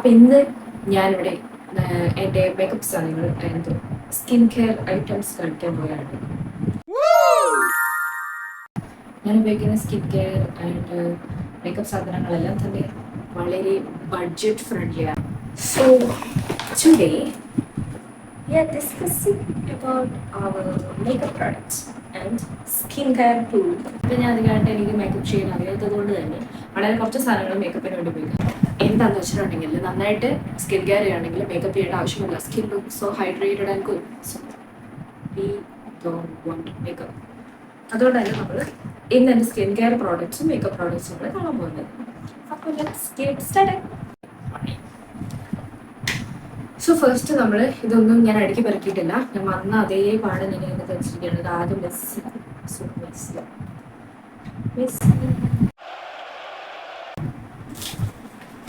അപ്പോൾ ഇന്ന് ഞാനിവിടെ എൻ്റെ മേക്കപ്പ് സാധനങ്ങൾ ആൻഡ് സ്കിൻ കെയർ ഐറ്റംസ് കാണിക്കാൻ പോവുകയാണ്. ഞാൻ ഉപയോഗിക്കുന്ന സ്കിൻ കെയർ ആൻഡ് മേക്കപ്പ് സാധനങ്ങളെല്ലാം തന്നെ വളരെ ബഡ്ജറ്റ് ഫ്രണ്ട്ലിയാണ്. So today we are discussing about our makeup products and skincare tool. ഇപ്പം ഞാൻ അധികമായിട്ട് എനിക്ക് മേക്കപ്പ് ചെയ്യാൻ അറിയാത്തത് കൊണ്ട് തന്നെ വളരെ കുറച്ച് സാധനങ്ങൾ മേക്കപ്പിന് വേണ്ടി ഉപയോഗിക്കാം. എന്താണെന്ന് വെച്ചിട്ടുണ്ടെങ്കിൽ നന്നായിട്ട് സ്കിൻ കെയർ ചെയ്യുകയാണെങ്കിൽ മേക്കപ്പ് ചെയ്യേണ്ട ആവശ്യമില്ല. Skin look so hydrated and good. So we don't want makeup. അതുകൊണ്ട് തന്നെ നമ്മൾ ഇന്ന് എൻ്റെ സ്കിൻ കെയർ പ്രോഡക്ട്സും മേക്കപ്പ് പ്രോഡക്ട്സും കൂടെ കാണാൻ പോകുന്നത്. അപ്പോൾ let's get started. So first നമ്മൾ ഇതൊന്നും ഞാൻ അടുക്കി പെറുക്കിയിട്ടില്ല. ഞാൻ വന്ന അതേ പാട് ഞാൻ ഇങ്ങനെ തെച്ചിരിക്കുകയാണ്. ഇത് ആദ്യം മെസ്സി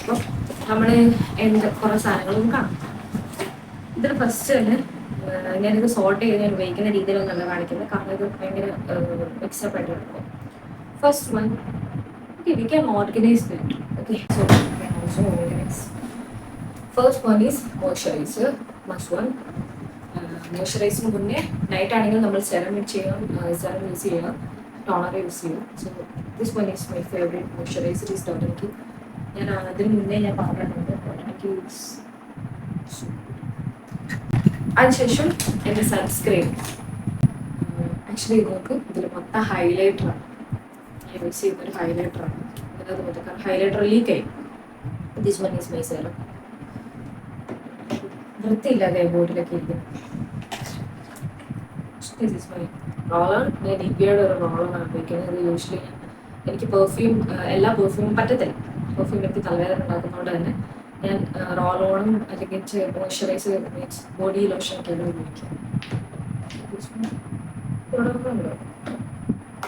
അപ്പോൾ നമ്മൾ എന്ത് കുറേ സാധനങ്ങളും കാണാം. ഇതിൽ ഫസ്റ്റ് തന്നെ ഞാനിത് സോർട്ട് ചെയ്ത് ഞാൻ ഉപയോഗിക്കുന്ന രീതിയിലൊന്നല്ല കാണിക്കുന്നത്, കാരണം ഇത് ഭയങ്കര മിക്സപ്പ് ആയിട്ട് കിടക്കും. First one we can organise that. Okay, so we can also organise. First one is moisturiser. Must one. മോയ്സ്ചറൈസിന് മുന്നേ നൈറ്റ് ആണെങ്കിൽ നമ്മൾ സെറം ചെയ്യണം, സെറം യൂസ് ചെയ്യണം, ടോണർ യൂസ് ചെയ്യണം. So this one is my favourite moisturiser is Dot and Key. ഞാൻ അതിന് മുന്നേ ഞാൻ പറഞ്ഞിട്ടുണ്ട് ഡോട്ടൻകി യൂസ്. അതിനുശേഷം എൻ്റെ സൺസ്ക്രീൻ. ആക്ച്വലി നോക്ക് ഇതിൽ മൊത്തം ഹൈലൈറ്ററാണ്. ഞാൻ യൂസ് ചെയ്യുന്നൊരു ഹൈലൈറ്ററാണ്. അതിനകത്ത് മൊത്തം കാരണം ഹൈലൈറ്റർ ലീക്കായി. This one is my serum. വൃത്തിയില്ലാതെ ബോട്ടിലൊക്കെ ഇരിക്കുന്നു. This is my roller. ഞാൻ നിവ്യയുടെ ഒരു റോളറാണ് ഉപയോഗിക്കുന്നത്. യൂഷ്വലി എനിക്ക് പെർഫ്യൂം, എല്ലാ പെർഫ്യൂമും പറ്റത്തില്ല. പെർഫ്യൂം എനിക്ക് തലവേദന ഉണ്ടാക്കുന്നതുകൊണ്ട് തന്നെ ഞാൻ റോളോണും അല്ലെങ്കിൽ മോയ്സ്ചറൈസർ മീൻസ് ബോഡി ലോഷനൊക്കെയാണ് ഉപയോഗിക്കുക.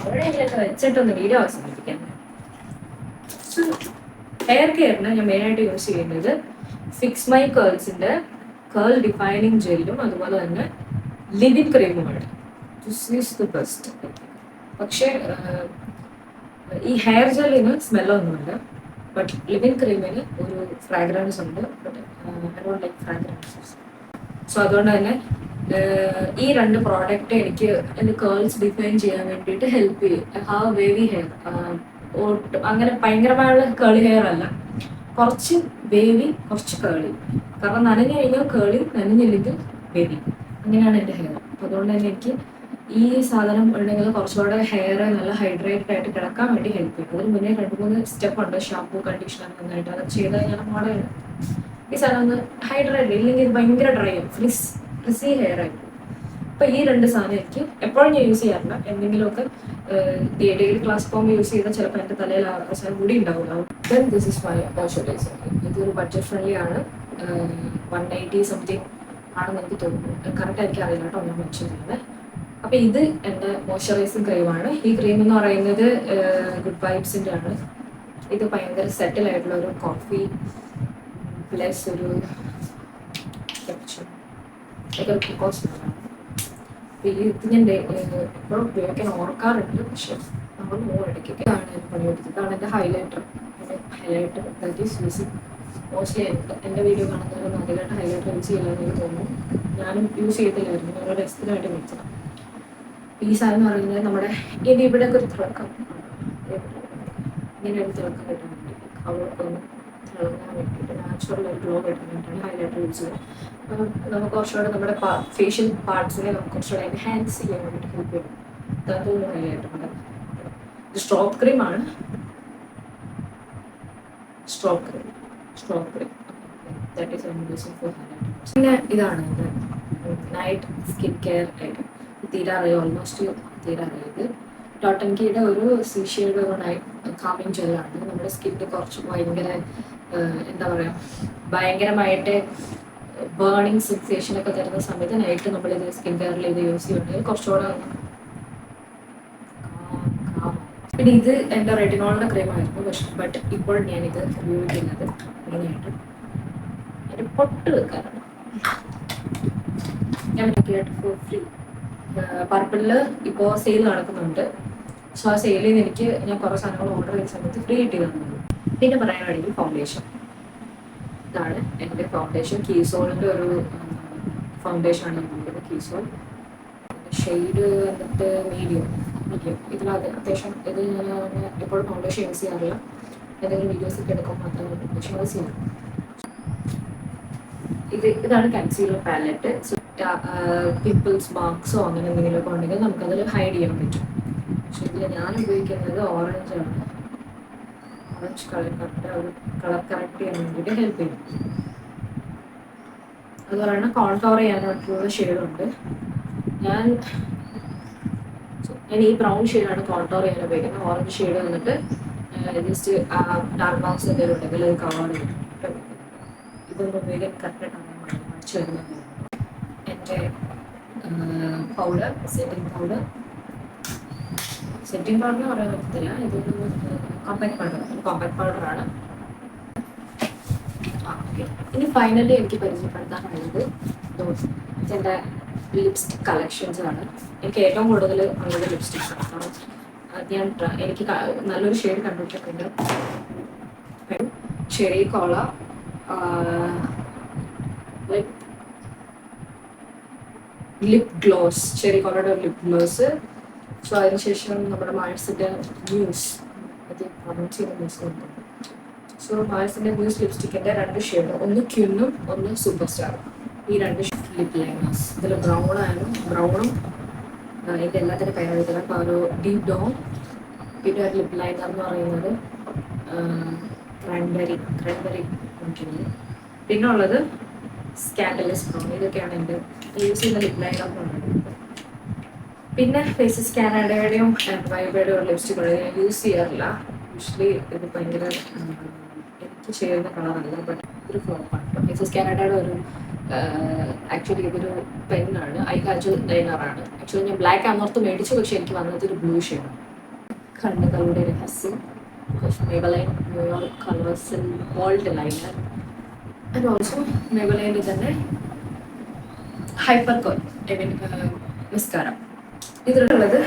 എവിടെയെങ്കിലൊക്കെ വെച്ചിട്ടൊന്ന് വീഡിയോ അവസാനിപ്പിക്കാൻ. ഹെയർ കെയറിന് ഞാൻ മെയിനായിട്ട് യൂസ് ചെയ്യുന്നത് ഫിക്സ് മൈ കേൾസിൻ്റെ കേൾ ഡിഫൈനിങ് ജെല്ലും അതുപോലെ തന്നെ ലിവിൻ ക്രീമുമാണ്. This is the best. പക്ഷേ ഈ ഹെയർ ജെല്ലിന് സ്മെല്ലൊന്നുമില്ല, ബട്ട് ലിവിൻ ക്രീമിന് ഒരു ഫ്രാഗ്രൻസ് ഉണ്ട്. But I don't like fragrances. So അതുകൊണ്ട് തന്നെ ഈ രണ്ട് പ്രോഡക്റ്റ് എനിക്ക് എൻ്റെ കേൾസ് ഡിഫൈൻ ചെയ്യാൻ വേണ്ടിയിട്ട് ഹെൽപ്പ് ചെയ്യും. ഹാവ് വേവി ഹെയർ, അങ്ങനെ ഭയങ്കരമായുള്ള കേളി ഹെയർ അല്ല, കുറച്ച് വേവി കുറച്ച് കേളി. കാരണം നനഞ്ഞു കഴിഞ്ഞാൽ കേളി, നനഞ്ഞില്ലെങ്കിൽ വേവി. അങ്ങനെയാണ് എൻ്റെ ഹെയർ. അപ്പോൾ അതുകൊണ്ട് തന്നെ എനിക്ക് ഈ സാധനം ഉണ്ടെങ്കിൽ കുറച്ചുകൂടെ ഹെയർ നല്ല ഹൈഡ്രേറ്റഡ് ആയിട്ട് കിടക്കാൻ വേണ്ടി ഹെൽപ്പ് ചെയ്യും. അതിന് മുന്നേ 2-3 സ്റ്റെപ്പ് ഉണ്ട്. ഷാമ്പൂ, കണ്ടീഷണർ നന്നായിട്ട് അതൊക്കെ ചെയ്ത് കഴിഞ്ഞാൽ മോഡലാണ്. ഈ സാധനം ഒന്ന് ഹൈഡ്രേറ്റ്, ഇല്ലെങ്കിൽ ഇത് ഭയങ്കര ഡ്രൈ ആവും, ഫ്രിസി ഹെയർ ആയിരിക്കും. അപ്പോൾ ഈ രണ്ട് സാധനം എനിക്ക് എപ്പോഴും ഞാൻ യൂസ് ചെയ്യാറില്ല. എന്തെങ്കിലുമൊക്കെ ഡെയിലി ക്ലാസ് പോകുമ്പോൾ യൂസ് ചെയ്താൽ ചിലപ്പോൾ എൻ്റെ തലയിൽ അവസാനം കൂടി ഉണ്ടാവില്ല. Then this is my moisturiser. ഇതൊരു ബഡ്ജറ്റ് ഫ്രണ്ട്ലി ആണ്. 180 സംതിങ് ആണെന്ന് എനിക്ക് തോന്നുന്നു. കറക്റ്റ് എനിക്ക് അറിയില്ല കേട്ടോ, ഞാൻ മെൻഷൻ ചെയ്യുന്നത്. അപ്പോൾ ഇത് എൻ്റെ മോയ്സ്ചറൈസിങ് ക്രീമാണ്. ഈ ക്രീം എന്ന് പറയുന്നത് ഗുഡ് വൈബ്സിൻ്റെ ആണ്. ഇത് ഭയങ്കര സെറ്റിൽ ആയിട്ടുള്ള ഒരു കോഫി പ്ലസ് ഒരു പ്രിക്കോഷനാണ്. ഇത് ഞാൻ എപ്പോഴും ഉപയോഗിക്കാൻ ഓർക്കാറുണ്ട്, പക്ഷെ നമ്മൾ ഇടയ്ക്കൊക്കെയാണ് ഞാൻ പണിയെടുത്തത്. ഇതാണ് എൻ്റെ highlighter. Highlighter that is using mostly എൻ്റെ വീഡിയോ കാണുന്നവരൊന്നും അധികമായിട്ട് ഹൈലൈറ്റർ യൂസ് ചെയ്യില്ലെന്ന് എനിക്ക് തോന്നുന്നു. ഞാനും യൂസ് ചെയ്തില്ലായിരുന്നു, ഓരോ രസത്തിന് വേണ്ടി മേടിച്ചതാണ്. ഈ സാധനം എന്ന് പറയുന്നത് നമ്മുടെ ഇവിടെയൊക്കെ ഒരു തിളക്കം, ഇങ്ങനെ ഒരു തിളക്കം കിട്ടാൻ വേണ്ടി, അവർക്ക് ഒന്ന് തിളങ്ങാൻ വേണ്ടിയിട്ട് നാച്ചുറൽ ഒരു ഗ്ലോ കിട്ടാൻ വേണ്ടിയിട്ടാണ് ഹൈലൈറ്റർ യൂസ് ചെയ്യുന്നത്. അപ്പം നമുക്ക് കുറച്ചുകൂടെ നമ്മുടെ ഫേഷ്യൽ പാർട്സിനെ നമുക്ക് കുറച്ചുകൂടെ എൻഹാൻസ് ചെയ്യാൻ വേണ്ടിയിട്ട് ഹെൽപ്പ് ചെയ്യും. അതൊരു ഹൈലൈറ്ററുണ്ട്. ഇത് സ്ട്രോപ്പ് ക്രീമാണ്. Strobe cream that is I am using for highlighter. പിന്നെ ഇതാണ് എൻ്റെ നൈറ്റ് സ്കിൻ കെയർ ഐറ്റം. തീരാറായി, ഓൾമോസ്റ്റ് തീരാറായത്. ഡോട്ടൻകിയുടെ ഒരു സീഷയുടെ ഒരു നൈറ്റ് കാമിങ് ജെല്ലാണ്. നമ്മുടെ സ്കിന്നിൽ കുറച്ച് ഭയങ്കര എന്താ പറയുക, ഭയങ്കരമായിട്ട് ബേണിങ് സെൻസേഷനൊക്കെ തരുന്ന സമയത്ത് നൈറ്റ് നമ്മളിത് സ്കിൻ കെയറിൽ ഇത് യൂസ് ചെയ്യുകയാണെങ്കിൽ കുറച്ചുകൂടെ. പിന്നെ ഇത് എൻ്റെ റെറ്റിനോളിൻ്റെ ക്രീമായിരുന്നു, ബട്ട് ഇപ്പോൾ ഞാനിത് ഉപയോഗിക്കുന്നത് മെയിനായിട്ട് എൻ്റെ പൊട്ട് വെക്കാറാണ്. ഞാൻ ഫോർ ഫ്രീ പർപ്പിളിൽ ഇപ്പോൾ സെയിൽ നടക്കുന്നുണ്ട്. സോ ആ സെയിലിൽ നിന്ന് എനിക്ക് ഞാൻ കുറേ സാധനങ്ങൾ ഓർഡർ ചെയ്ത സമയത്ത് ഫ്രീ കിട്ടി തന്നത്. പിന്നെ പറയാനാണെങ്കിൽ ഫൗണ്ടേഷൻ. ഇതാണ് എൻ്റെ ഫൗണ്ടേഷൻ. കീസോളിൻ്റെ ഒരു ഫൗണ്ടേഷനാണ് ഉപയോഗിക്കുന്നത്. കീസോൾ ഷെയ്ഡ് എന്നിട്ട് മീഡിയം ഇതിൽ അത്യാവശ്യം ഇത് ഞാൻ എപ്പോഴും ഫൗണ്ടേഷൻ യൂസ് ചെയ്യാറില്ല. എന്തെങ്കിലും വീഡിയോസ് ഒക്കെ എടുക്കുമ്പോൾ മാത്രമേ ഫൗണ്ടേഷൻ യൂസ് ചെയ്യാറ്. ഇതാണ് കൺസീലർ പാലറ്റ്. പിമ്പിൾസ് മാർക്സോ അങ്ങനെ എന്തെങ്കിലുമൊക്കെ ഉണ്ടെങ്കിൽ നമുക്കതിൽ ഹൈഡ് ചെയ്യാൻ പറ്റും. പക്ഷെ ഇതിൽ ഞാൻ ഉപയോഗിക്കുന്നത് ഓറഞ്ചാണ്. ഓറഞ്ച് കളർ കറക്റ്റ് ചെയ്യാൻ വേണ്ടിയിട്ട് ഹെൽപ്പ് ചെയ്യും. അതുപോലെയാണ് കോൺടോർ ചെയ്യാനായിട്ടുള്ള ഷെയ്ഡുണ്ട്. ഞാൻ ഈ ബ്രൗൺ ഷെയ്ഡാണ് കോൺടോർ ചെയ്യാൻ ഉപയോഗിക്കുന്നത്. ഓറഞ്ച് ഷെയ്ഡ് വന്നിട്ട് ജസ്റ്റ് ഡാർക്ക് മാർക്സ് എന്തെങ്കിലും ഉണ്ടെങ്കിൽ അത് കവർ ചെയ്യും. ഇതൊന്നും ഉപയോഗിക്കാൻ കറക്റ്റായിട്ടാണ് പഠിച്ചു വരുന്നത്. എൻ്റെ പൗഡർ, സെറ്റിംഗ് പൗഡർ എന്ന് പറയാൻ പറ്റത്തില്ല. ഇതൊരു കോമ്പാക്ട് പൗഡറാണ്. ഓക്കെ, ഇനി ഫൈനലി എനിക്ക് പരിചയപ്പെടുത്താനുള്ളത് എൻ്റെ ലിപ്സ്റ്റിക് കളക്ഷൻസ് ആണ്. എനിക്ക് ഏറ്റവും കൂടുതൽ ഉള്ളത് ലിപ്സ്റ്റിക്സ് ആണ്. കാരണം എനിക്ക് നല്ലൊരു ഷെയ്ഡ് കണ്ടുപിടിച്ചിട്ടുണ്ട്. Cherry cola lip gloss, cherry കോളയുടെ ലിപ് ഗ്ലോസ്. സോ അതിനുശേഷം നമ്മുടെ മാഴ്സിൻ്റെ ന്യൂസ്, അത് പ്രൊമോട്ട് ചെയ്യുന്ന ന്യൂസ് കൊടുക്കും. സോ മാഴ്സിൻ്റെ ന്യൂസ് ലിപ്സ്റ്റിക്കിൻ്റെ 2 ഷെയ്ഡ്, ഒന്ന് ക്യൂനും ഒന്ന് സൂപ്പർ സ്റ്റാറും. ഈ 2 ലിപ് ലൈനേഴ്സ് ഇതിൽ ബ്രൗണും ഇതിൻ്റെ എല്ലാത്തിൻ്റെ പേരെടുക്കുന്നത്. അപ്പോൾ ഒരു ഡീപ് ഡോൺ. പിന്നെ ഒരു ലിപ് ലൈനർ എന്ന് പറയുന്നത് ക്രാൻബെറി കുടിക്കുന്നത്. പിന്നെ ഉള്ളത് സ്കാൻഡലസ് ബ്രൗൺ. ഇതൊക്കെയാണ് എൻ്റെ യൂസ് ചെയ്യുന്ന ലിപ് ലൈനർ എന്ന് പറയുന്നത്. പിന്നെ ഫേസസ് കാനഡയുടെയും വൈബയുടെയും ഒരു ലിപ്സ്റ്റിക്കുകൾ ഞാൻ യൂസ് ചെയ്യാറില്ല. യൂഷ്വലി ഇത് ഭയങ്കര എനിക്ക് ചെയ്യുന്ന കളറല്ല, ബട്ട് ഇതൊരു ഫ്ലോപ്പാണ്. ഫേസസ് കാനഡയുടെ ഒരു ആക്ച്വലി ഇതൊരു പെന്നാണ്, ഐ കാജൽ ലൈനറാണ്. ആക്ച്വലി ഞാൻ ബ്ലാക്ക് ആണെന്നോർത്ത് മേടിച്ചു, പക്ഷെ എനിക്ക് വന്നത് ഒരു ബ്ലൂ ഷെയ്ഡാണ്. കണ്ണുകളുടെ രഹസ്യം, മേബലൈൻ ന്യൂയോർക്ക് കളേഴ്സിൽ ഗോൾഡ് ലൈനർ. ആൻഡ് ഓൾസോ മേബലൈൻ്റെ തന്നെ ഹൈപ്പർ കോൺ മസ്കാര. ഇതിലുള്ളത്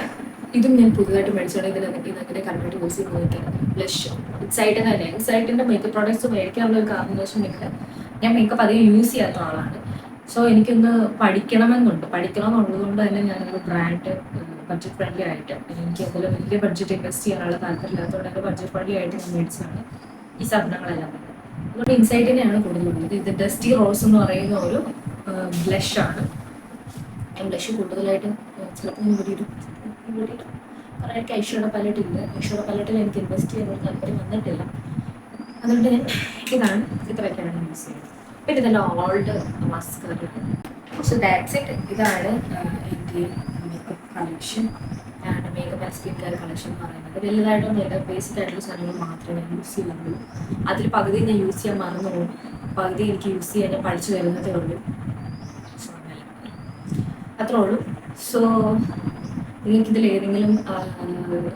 ഇതും ഞാൻ പുതുതായിട്ട് മേടിച്ചാണ്. ഇതങ്ങനെ കറക്റ്റായിട്ട് യൂസ് ചെയ്ത് നോക്കിയാണ്. ബ്ലഷ് ഇൻസൈറ്റിൻ്റെ മേക്കപ്പ് പ്രോഡക്ട്സ് മേടിക്കാനുള്ള ഒരു കാരണം എന്ന് വെച്ചിട്ടുണ്ടെങ്കിൽ ഞാൻ മേക്കപ്പ് അധികം യൂസ് ചെയ്യാത്ത ആളാണ്. സോ എനിക്കൊന്ന് പഠിക്കണമെന്നുള്ളതുകൊണ്ട് തന്നെ ഞാനൊരു ബ്രാൻഡ് ബഡ്ജറ്റ് ഫ്രണ്ട്ലി ആയിട്ട്, എനിക്ക് അതിൽ വലിയ ബഡ്ജറ്റ് ഇൻവെസ്റ്റ് ചെയ്യാനുള്ള താല്പര്യമില്ലാത്തതുകൊണ്ട് തന്നെ ബഡ്ജറ്റ് ഫ്രണ്ട്ലി ആയിട്ട് ഞാൻ മേടിച്ചതാണ് ഈ സാധനങ്ങളെല്ലാം. അതുകൊണ്ട് ഇൻസൈറ്റിനെയാണ് കൂടുതലുള്ളത്. ഇത് ഡസ്റ്റി റോസ് എന്ന് പറയുന്ന ഒരു ബ്ലഷാണ്. ഞാൻ ബ്ലഷ് കൂടുതലായിട്ട് ചിലപ്പോൾ ഇവിടെ കാരണം എനിക്ക് ഐഷോയുടെ പലറ്റിൽ എനിക്ക് ഇൻവെസ്റ്റ് ചെയ്യാൻ താല്പര്യം വന്നിട്ടില്ല. അതുകൊണ്ട് ഞാൻ ഇത്രയൊക്കെയാണ് യൂസ് ചെയ്യുന്നത്. പിന്നെ ഇതെല്ലാം old mascara. So that's it. ഇതാണ് എൻ്റെ makeup collection. Makeup and skin care collection എന്ന് പറയുന്നത്. വലുതായിട്ടൊന്നുമില്ല, ബേസിക് ആയിട്ടുള്ള സാധനങ്ങൾ മാത്രമേ ഞാൻ യൂസ് ചെയ്യുന്നുള്ളൂ. അതിൽ പകുതി ഞാൻ യൂസ് ചെയ്യാൻ മറന്നു പോകും, പകുതി എനിക്ക് യൂസ് ചെയ്യാൻ ഞാൻ പഠിച്ചു വരുന്നതേ ഉള്ളൂ. സോ അങ്ങനെ അത്രേ ഉള്ളൂ. സോ നിങ്ങൾക്കിതിൽ ഏതെങ്കിലും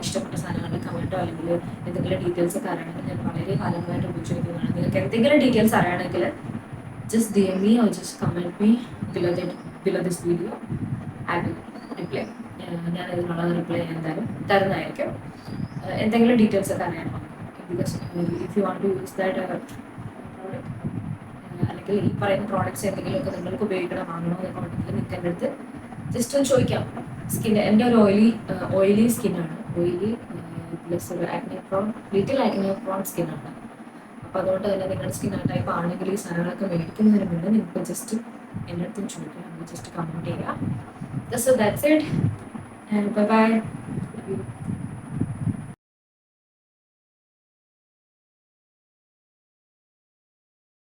ഇഷ്ടപ്പെട്ട സാധനങ്ങളുടെ കമൻറ്റോ അല്ലെങ്കിൽ എന്തെങ്കിലും ഡീറ്റെയിൽസ് ഒക്കെ അറിയണമെങ്കിൽ ഞാൻ വളരെ കാലങ്ങളായിട്ട് ഉപയോഗിച്ചിരിക്കുന്നതാണ്. നിങ്ങൾക്ക് എന്തെങ്കിലും ഡീറ്റെയിൽസ് അറിയണമെങ്കിൽ just DM me or just comment me below this video. I will reply. ഞാൻ ഇതിനുള്ള റിപ്ലൈ എന്തായാലും തരുന്നതായിരിക്കും. എന്തെങ്കിലും ഡീറ്റെയിൽസ് ഒക്കെ അറിയണം, because if you want to use that product അല്ലെങ്കിൽ ഈ പറയുന്ന പ്രോഡക്റ്റ്സ് എന്തെങ്കിലുമൊക്കെ നിങ്ങൾക്ക് ഉപയോഗിക്കണം, വാങ്ങണോ എന്നൊക്കെ ഉണ്ടെങ്കിൽ നിങ്ങൾക്ക് എൻ്റെ അടുത്ത് ജസ്റ്റ് ഒന്ന് ചോദിക്കാം. എൻ്റെ ഒരു ഓയിലി സ്കിന്നാണ്. ഓയിലി പ്ലസ് ഒരു ലിറ്റിൽ ആക്നെ പ്രോൺ സ്കിന്നാണ്. അപ്പോൾ അതുകൊണ്ട് തന്നെ നിങ്ങളുടെ സ്കിൻ ആ ടൈപ്പ് ആണെങ്കിൽ ഈ സാധനങ്ങളൊക്കെ മേടിക്കുന്നതിന് മുന്നേ നിങ്ങൾക്ക് ജസ്റ്റ് എൻ്റെ അടുത്തും ചോദിക്കാം, ജസ്റ്റ് കമൻറ്റ് ചെയ്യുക. So that's it. Bye bye.